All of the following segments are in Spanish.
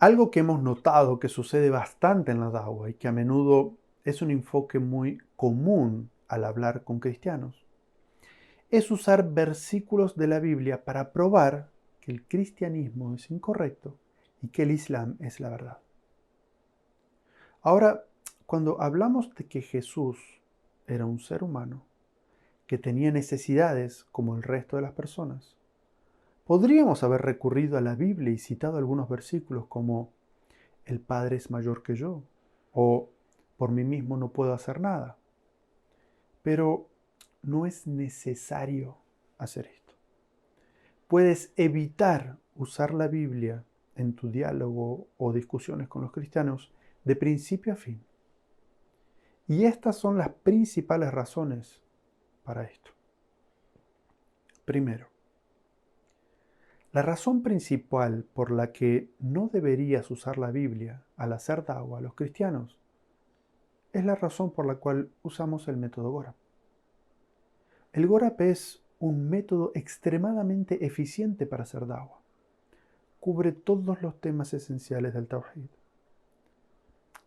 Algo que hemos notado que sucede bastante en la Dawa y que a menudo es un enfoque muy común al hablar con cristianos, es usar versículos de la Biblia para probar que el cristianismo es incorrecto y que el Islam es la verdad. Ahora, cuando hablamos de que Jesús era un ser humano, que tenía necesidades como el resto de las personas, podríamos haber recurrido a la Biblia y citado algunos versículos como el Padre es mayor que yo o por mí mismo no puedo hacer nada. Pero no es necesario hacer esto. Puedes evitar usar la Biblia en tu diálogo o discusiones con los cristianos de principio a fin. Y estas son las principales razones para esto. Primero, la razón principal por la que no deberías usar la Biblia al hacer da'wah a los cristianos es la razón por la cual usamos el método Gorap. El Gorap es un método extremadamente eficiente para hacer da'wah. Cubre todos los temas esenciales del Tawhid.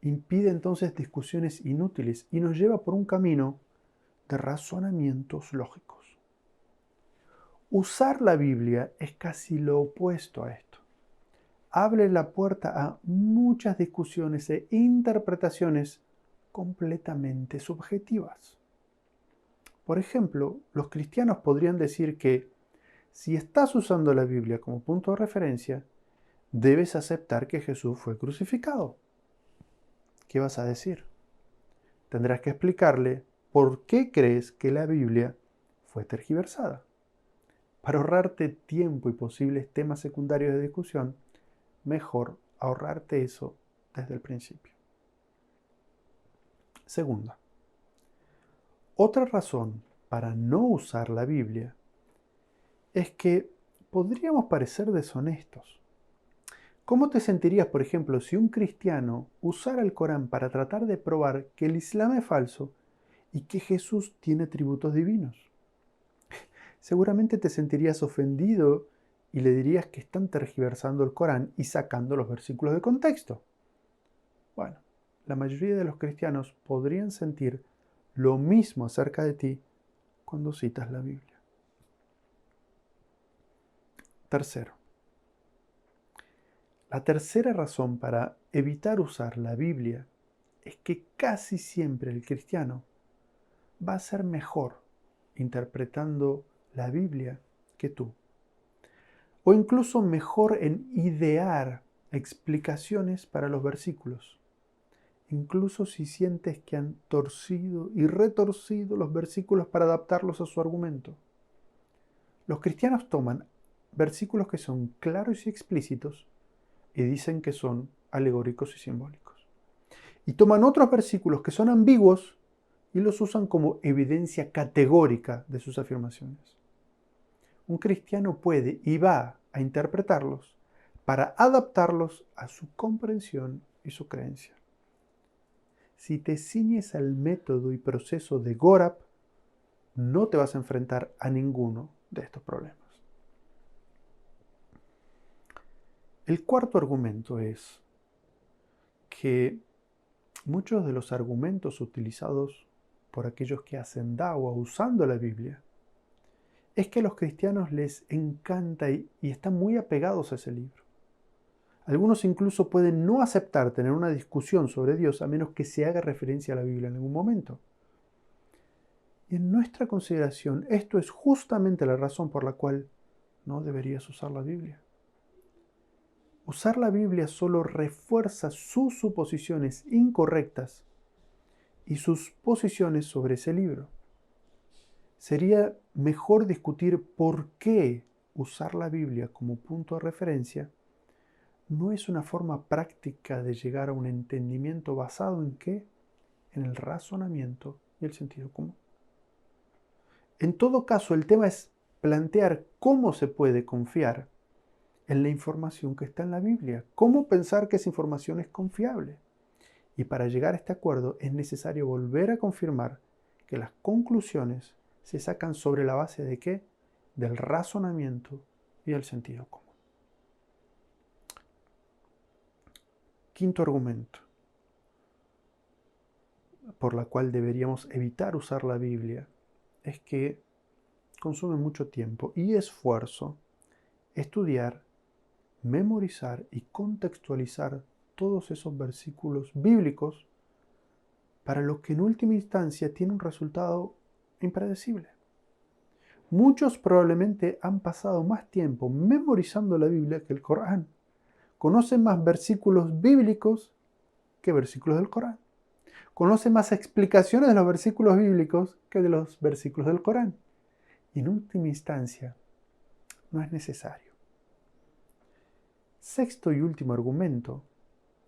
Impide entonces discusiones inútiles y nos lleva por un camino de razonamientos lógicos. Usar la Biblia es casi lo opuesto a esto. Abre la puerta a muchas discusiones e interpretaciones completamente subjetivas. Por ejemplo, los cristianos podrían decir que si estás usando la Biblia como punto de referencia, debes aceptar que Jesús fue crucificado. ¿Qué vas a decir? Tendrás que explicarle por qué crees que la Biblia fue tergiversada. Para ahorrarte tiempo y posibles temas secundarios de discusión, mejor ahorrarte eso desde el principio. Segunda, otra razón para no usar la Biblia es que podríamos parecer deshonestos. ¿Cómo te sentirías, por ejemplo, si un cristiano usara el Corán para tratar de probar que el Islam es falso y que Jesús tiene atributos divinos? Seguramente te sentirías ofendido y le dirías que están tergiversando el Corán y sacando los versículos de contexto. Bueno, la mayoría de los cristianos podrían sentir lo mismo acerca de ti cuando citas la Biblia. Tercero, la tercera razón para evitar usar la Biblia es que casi siempre el cristiano va a ser mejor interpretando la Biblia que tú. O incluso mejor en idear explicaciones para los versículos. Incluso si sientes que han torcido y retorcido los versículos para adaptarlos a su argumento. Los cristianos toman versículos que son claros y explícitos y dicen que son alegóricos y simbólicos. Y toman otros versículos que son ambiguos y los usan como evidencia categórica de sus afirmaciones. Un cristiano puede y va a interpretarlos para adaptarlos a su comprensión y su creencia. Si te ciñes al método y proceso de Gorap, no te vas a enfrentar a ninguno de estos problemas. El cuarto argumento es que muchos de los argumentos utilizados por aquellos que hacen da'wah usando la Biblia es que a los cristianos les encanta y están muy apegados a ese libro. Algunos incluso pueden no aceptar tener una discusión sobre Dios a menos que se haga referencia a la Biblia en algún momento. Y en nuestra consideración, esto es justamente la razón por la cual no deberías usar la Biblia. Usar la Biblia solo refuerza sus suposiciones incorrectas y sus posiciones sobre ese libro. Sería mejor discutir por qué usar la Biblia como punto de referencia no es una forma práctica de llegar a un entendimiento basado en qué? En el razonamiento y el sentido común. En todo caso, el tema es plantear cómo se puede confiar en la información que está en la Biblia. ¿Cómo pensar que esa información es confiable? Y para llegar a este acuerdo es necesario volver a confirmar que las conclusiones se sacan sobre la base de qué? Del razonamiento y el sentido común. Quinto argumento por la cual deberíamos evitar usar la Biblia es que consume mucho tiempo y esfuerzo estudiar, memorizar y contextualizar todos esos versículos bíblicos para lo que en última instancia tiene un resultado impredecible. Muchos probablemente han pasado más tiempo memorizando la Biblia que el Corán. Conocen más versículos bíblicos que versículos del Corán. Conocen más explicaciones de los versículos bíblicos que de los versículos del Corán. Y en última instancia, no es necesario. Sexto y último argumento,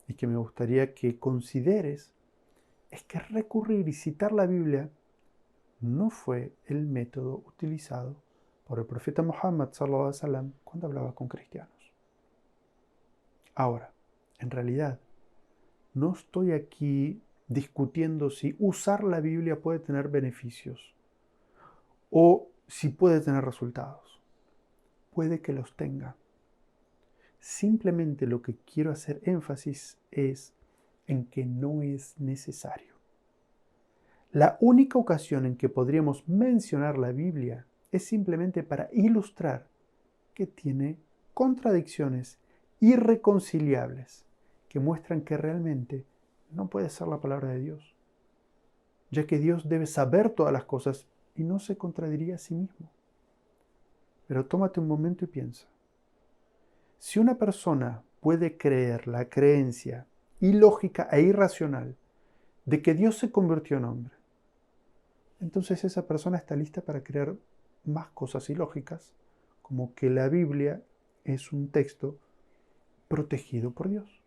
y que me gustaría que consideres, es que recurrir y citar la Biblia no fue el método utilizado por el profeta Muhammad sallallahu alaihi wasallam cuando hablaba con cristianos. Ahora, en realidad, no estoy aquí discutiendo si usar la Biblia puede tener beneficios o si puede tener resultados. Puede que los tenga. Simplemente lo que quiero hacer énfasis es en que no es necesario. La única ocasión en que podríamos mencionar la Biblia es simplemente para ilustrar que tiene contradicciones irreconciliables que muestran que realmente no puede ser la palabra de Dios, ya que Dios debe saber todas las cosas y no se contradiría a sí mismo. Pero tómate un momento y piensa. Si una persona puede creer la creencia ilógica e irracional de que Dios se convirtió en hombre, entonces esa persona está lista para creer más cosas ilógicas, como que la Biblia es un texto protegido por Dios.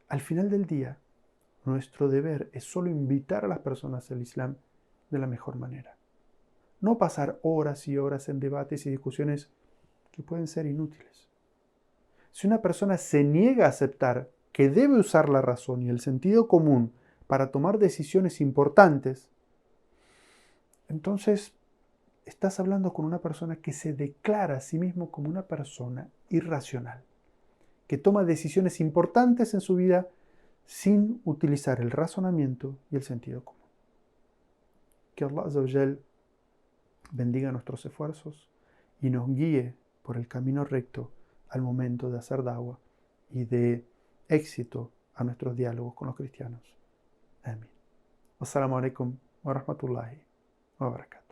Al final del día, nuestro deber es solo invitar a las personas al Islam de la mejor manera. No pasar horas y horas en debates y discusiones que pueden ser inútiles. Si una persona se niega a aceptar que debe usar la razón y el sentido común para tomar decisiones importantes, entonces estás hablando con una persona que se declara a sí mismo como una persona irracional, que toma decisiones importantes en su vida sin utilizar el razonamiento y el sentido común. Que Allah Azza wa Jal bendiga nuestros esfuerzos y nos guíe por el camino recto al momento de hacer da'wah y de éxito a nuestros diálogos con los cristianos. Amén. Wassalamu alaikum wa rahmatullahi wa barakatuh.